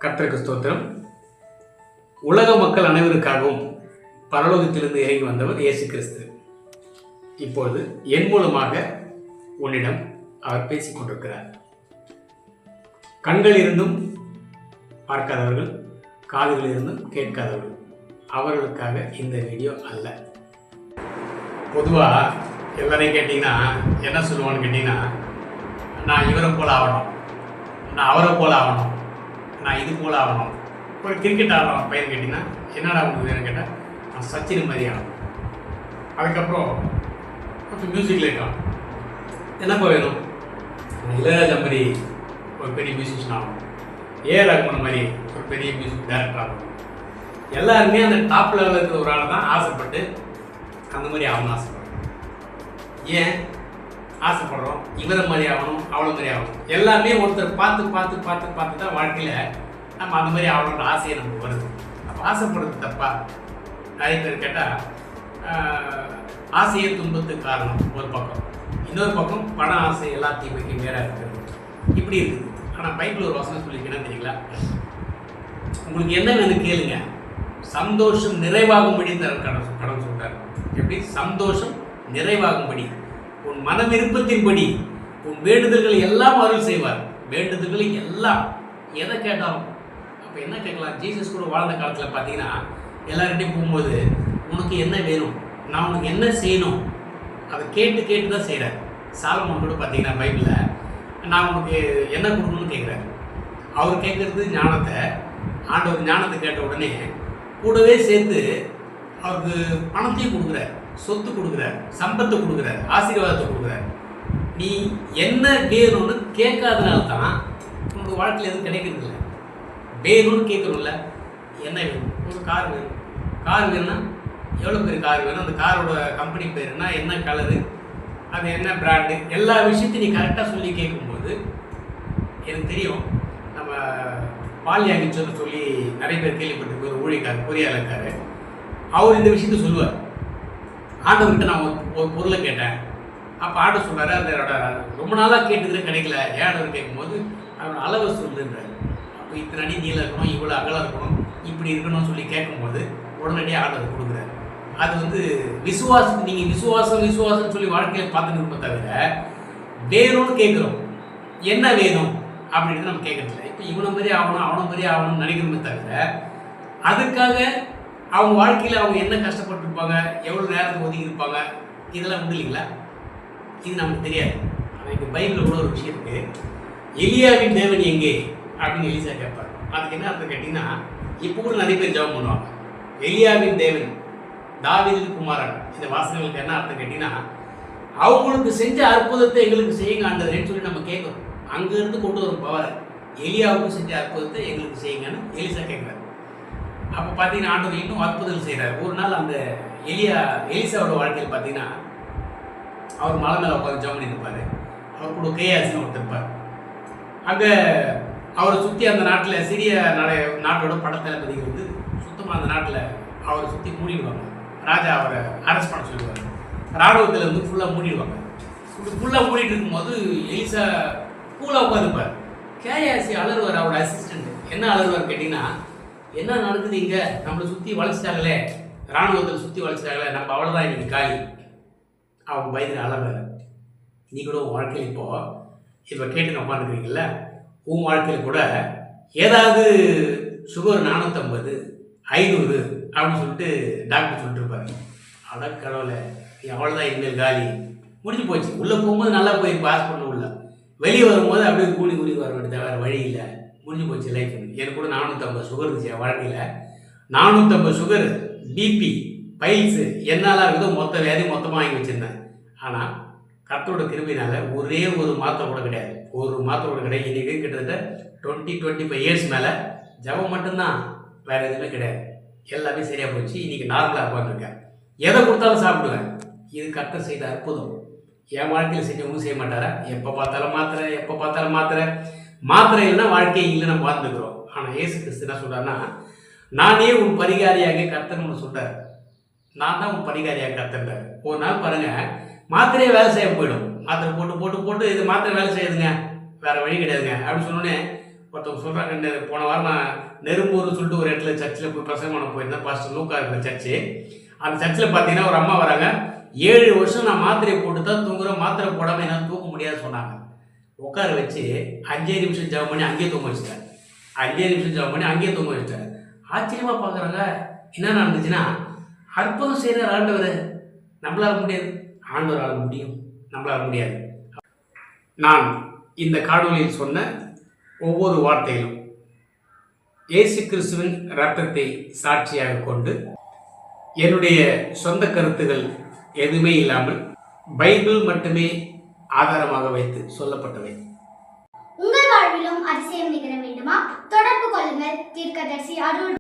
கர்த்தருக்கு ஸ்தோத்திரம். உலக மக்கள் அனைவருக்காகவும் பரலோகத்திலிருந்து இறங்கி வந்தவர் இயேசு கிறிஸ்து. இப்பொழுது என் மூலமாக உன்னிடம் அவர் பேசிக் கொண்டிருக்கிறார். கண்கள் இருந்தும் பார்க்காதவர்கள், காதுகள் இருந்தும் கேட்காதவர்கள், அவர்களுக்காக இந்த வீடியோ அல்ல. பொதுவாக எல்லாரையும் கேட்டிங்கன்னா என்ன சொல்லுவான்னு கேட்டிங்கன்னா, நான் இவரை போல் ஆகணும், நான் அவரை போல் ஆகணும், நான் இது போல் ஆகணும். ஒரு கிரிக்கெட் ஆடணும் பையன் கேட்டிங்கன்னா என்னடா உங்களுக்கு வேணும்னு கேட்டால், நான் சச்சின் மாதிரி ஆகணும். அதுக்கப்புறம் கொஞ்சம் மியூசிக்கில் இருக்கான், என்னப்பா வேணும், இளையராஜா மாதிரி ஒரு பெரிய மியூசிஷியன் ஆகணும், ஏஆர் ரஹ்மான் மாதிரி ஒரு பெரிய மியூசிக் டைரக்டர் ஆகணும். எல்லாருமே அந்த டாப் லெவலில் இருக்கிற ஒரு ஆளை தான் ஆசைப்பட்டு அந்த மாதிரி ஆகணும்னு ஆசைப்படுறோம். ஏன் ஆசைப்படுறோம்? இவரை மாதிரி ஆகணும், அவ்வளோ மாதிரி ஆகணும். எல்லாமே ஒருத்தர் பார்த்து பார்த்து பார்த்து பார்த்து தான் வாழ்க்கையில் நம்ம அந்த மாதிரி ஆகணுன்ற ஆசையை நமக்கு வருது. அப்போ ஆசைப்படுறது தப்பா? நிறைய பேர் கேட்டால் ஆசையை துன்பத்துக்கு காரணம் ஒரு பக்கம், இன்னொரு பக்கம் பண ஆசை எல்லாத்தையும் வைக்க வேற இருக்கிறது, இப்படி இருக்குது. ஆனால் பைபிள் ஒரு வசனம் சொல்லியிருக்கேன்னா தெரியுங்களா, உங்களுக்கு என்ன வேணும் கேளுங்க, சந்தோஷம் நிறைவாகும்படி தர கடன் சொல்கிறார். எப்படி? சந்தோஷம் நிறைவாகும்படி, உன் மன விருப்பத்தின்படி உன் வேண்டுதல்களை எல்லாம் அருள் செய்வார். வேண்டுதல்களை எல்லாம், எதை கேட்டாலும். அப்போ என்ன கேட்கலாம்? ஜீசஸ் கூட வாழ்ந்த காலத்தில் பார்த்தீங்கன்னா எல்லார்கிட்டையும் போகும்போது உனக்கு என்ன வேணும், நான் உனக்கு என்ன செய்யணும், அதை கேட்டு கேட்டு தான் செய்கிறார். சாலமோன் கூட பார்த்தீங்கன்னா பைபிளில் நான் உனக்கு என்ன கொடுக்கணும்னு கேட்குறாரு. அவர் கேட்குறது ஞானத்தை, ஆண்டவர் ஞானத்தை கேட்ட உடனே கூடவே சேர்த்து அவருக்கு பணத்தையும் கொடுக்குறார், சொத்து கொடுக்குறார், சம்பத்தை கொடுக்குறார், ஆசீர்வாதத்தை கொடுக்குறார். நீ என்ன வேணும்னு கேட்காதனால தான் உனக்கு வாழ்க்கையில் எதுவும் கிடைக்கிறது இல்லை. வேணும்னு கேட்கணும்ல, என்ன வேணும்? ஒரு கார் வேணும். கார் வேணும்னா எவ்வளோ பேர் கார் வேணும், அந்த காரோட கம்பெனி பேருனா என்ன கலரு, அது என்ன பிராண்டு, எல்லா விஷயத்தையும் நீ கரெக்டாக சொல்லி கேட்கும்போது எனக்கு தெரியும். நம்ம பால் யாங்கிச்சோன்னு சொல்லி நிறைய பேர் கேள்விப்பட்டிருக்கு, ஒரு ஊழியக்காரர், பொறியாளர் இருக்காரு. அவர் இந்த விஷயத்த சொல்லுவார். ஆண்டவர்கிட்ட நான் ஒரு பொருளை கேட்டேன், அப்போ ஆர்டர் சொல்கிறாரு, அதோட ரொம்ப நாளாக கேட்டுக்கிற கிடைக்கல. ஏன் ஆர்டர் கேட்கும்போது அவரோட அளவை சொல்லுன்றார். அப்போ இத்தனை அடி நீளம் இருக்கணும், இவ்வளோ அகலம் இருக்கணும், இப்படி இருக்கணும்னு சொல்லி கேட்கும்போது உடனடியாக ஆர்டர் கொடுக்குறாரு. அது விசுவாசம். நீங்கள் விசுவாசம்னு சொல்லி வாழ்க்கையில் பார்த்துட்டு இருப்போம் தவிர வேணும்னு கேட்குறோம். என்ன வேணும் அப்படின்னு நம்ம கேட்கறதில்ல. இப்போ இவனை மாதிரி ஆகணும், அவனை மாதிரி ஆகணும்னு நினைக்கிறோமே தவிர அதுக்காக அவங்க வாழ்க்கையில் அவங்க என்ன கஷ்டப்பட்டுருப்பாங்க, எவ்வளோ நேரத்துக்கு ஒதுக்கி இருப்பாங்க, இதெல்லாம் உண்டு இல்லைங்களா? இது நமக்கு தெரியாது. ஆனால் இங்கே பைபிளில் கூட ஒரு விஷயம் இருக்குது. எலியாவின் தேவன் எங்கே அப்படின்னு எலிசா கேட்பார். அதுக்கு என்ன அர்த்தம் கேட்டிங்கன்னா, இப்போ கூட நிறைய பேர் ஜெபம் பண்ணுவாங்க, எலியாவின் தேவன், தாவீதின் குமாரன். இந்த வாசகங்களுக்கு என்ன அர்த்தம் கேட்டிங்கன்னா, அவங்களுக்கு செஞ்ச அற்புதத்தை எங்களுக்கு செய்யுங்க ஆண்டவரேன்னு சொல்லி நம்ம கேட்குறோம். அங்கேருந்து கொண்டு வரும் பவர். எலியாவுக்கும் செஞ்ச அற்புதத்தை எங்களுக்கு செய்யுங்கன்னு எலிசா கேட்குறாரு. அப்போ பார்த்தீங்கன்னா ஆண்டவர் இன்னும் அற்புதம் செய்கிறார். ஒரு நாள் அந்த எலிசாவோட வாழ்க்கையில் பார்த்தீங்கன்னா, அவர் மலை மேலே உட்காந்து ஜெபம் பண்ணியிருப்பார். அவர் கூட கேயாசின்னு ஒருத்தர் இருப்பார். அங்கே அவரை சுற்றி அந்த நாட்டில் சிறிய நாட்டோட படத்தளபதிகள் சுத்தமாக அந்த நாட்டில் அவரை சுற்றி மூடிடுவாங்க. ராஜா அவரை அரெஸ்ட் பண்ண சொல்லுவார். ராணுவத்தில் ஃபுல்லாக மூடிடுவாங்க. ஃபுல்லாக மூடிட்டு இருக்கும்போது எலிசா கூலாக உட்காந்துருப்பார். கேயாசி அலறுவார், அவரோட அசிஸ்டண்ட். என்ன அலறுவார் கேட்டிங்கன்னா, என்ன நடக்குது இங்கே, நம்மளை சுற்றி வளைச்சிட்டாங்களே, இராணுவத்தில் சுற்றி வளைச்சிட்டாங்களே, நம்ம அவ்வளோதான் இன்னைக்கு காலி. அவங்க பயந்து அலறாரு. நீ கூட உன் வாழ்க்கையில் இப்போ கேட்டு உட்காந்துருக்கீங்கள, உன் வாழ்க்கையில் கூட ஏதாவது சுகர் 450 500 அப்படின்னு சொல்லிட்டு டாக்டர் சொல்லிட்டு இருப்பாரு. அட கடவுளை, அவ்வளோதான் இனிமேல் காலி, முடிஞ்சு போச்சு. உள்ளே போகும்போது நல்லா போயிருப்பா ஹாஸ்பிட்டல் உள்ள, வெளியே வரும்போது அப்படியே கூடி வர வேண்டியது, வேறு வழி இல்லை, முடிஞ்சு போச்சு லைஃப். எனக்கு கூட 450 சுகர் இருந்துச்சு என் வாழ்க்கையில். 450 சுகர், பிபி, பைல்ஸு, என்னெல்லாம் இருக்குதோ மொத்த வியாதி மொத்தமாக வாங்கி வச்சுருந்தேன். ஆனால் கர்த்தரோட கிருபையினால ஒரே ஒரு மாத்திரை கூட கிடையாது, ஒரு மாத்திரை கூட கிடையாது. இன்றைக்கி கிட்டத்தட்ட 25 இயர்ஸ் மேலே ஜபம் மட்டும்தான், வேறு எதுவுமே கிடையாது. எல்லாமே சரியாக போச்சு. இன்றைக்கி நார்மலாக உட்காந்துருக்கேன். எதை கொடுத்தாலும் சாப்பிடுவேன். இது கர்த்தர் செய்த அற்புதம். என் வாழ்க்கையில் செஞ்சவங்க செய்ய மாட்டாரா? எப்போ பார்த்தாலும் மாத்திரை இல்லைன்னா வாழ்க்கையை இல்லை, நம்ம வாழ்ந்துக்கிறோம். ஆனால் இயேசு கிறிஸ்து என்ன சொல்கிறாருன்னா, நானே உன் பரிகாரியாக கர்த்தர்னு ஒன்று சொல்கிறார். நான் தான் உன் பரிகாரியாக கர்த்தர்ன்றார். ஒரு நாள் பாருங்கள், மாத்திரையே வேலை செய்ய போயிடும். மாத்திரை போட்டு இது மாத்திரை வேலை செய்யுதுங்க, வேறு வழி கிடையாதுங்க அப்படின்னு சொன்னோடனே ஒருத்தவங்க சொல்கிறாங்க, போன வாரம் நான் நெரும்பூர்னு சொல்லிட்டு ஒரு இடத்துல சர்ச்சில் போய் பிரசங்கம் பண்ண போயிருந்தேன். பாஸ்டர் லூக்கா இருக்கிற சர்ச்சு. அந்த சர்ச்சில் பார்த்தீங்கன்னா ஒரு அம்மா வராங்க. 7 வருஷம் நான் மாத்திரையை போட்டு தான் தூங்குறேன், மாத்திரை போடாமல் என்னால் தூக்க முடியாது சொன்னாங்க. உட்கார வச்சு 5 நிமிஷம் ஜெபம் பண்ணி அங்கேயே தூங்க வச்சுட்டேன். 5 நிமிஷம் ஜெபம் பண்ணி அங்கேயே தூங்க வச்சுட்டேன். ஆச்சரியமாக பார்க்குறாங்க. என்ன நடந்துச்சுன்னா, அற்புதம் செய்கிற ஆண்டவர் நம்மளால முடியாது, ஆண்டவரால் முடியும், நம்மளால் முடியாது. நான் இந்த காணொலியில் சொன்ன ஒவ்வொரு வார்த்தையிலும் இயேசு கிறிஸ்துவின் இரத்தத்தை சாட்சியாக கொண்டு என்னுடைய சொந்த கருத்துகள் எதுவுமே இல்லாமல் பைபிள் மட்டுமே ஆதாரமாக வைத்து சொல்லப்பட்டவை. உங்கள் வாழ்விலும் அதிசயம் நிகழ வேண்டுமா? தொடர்பு கொள்ளுங்கள். தீர்க்கதரிசி அருள்.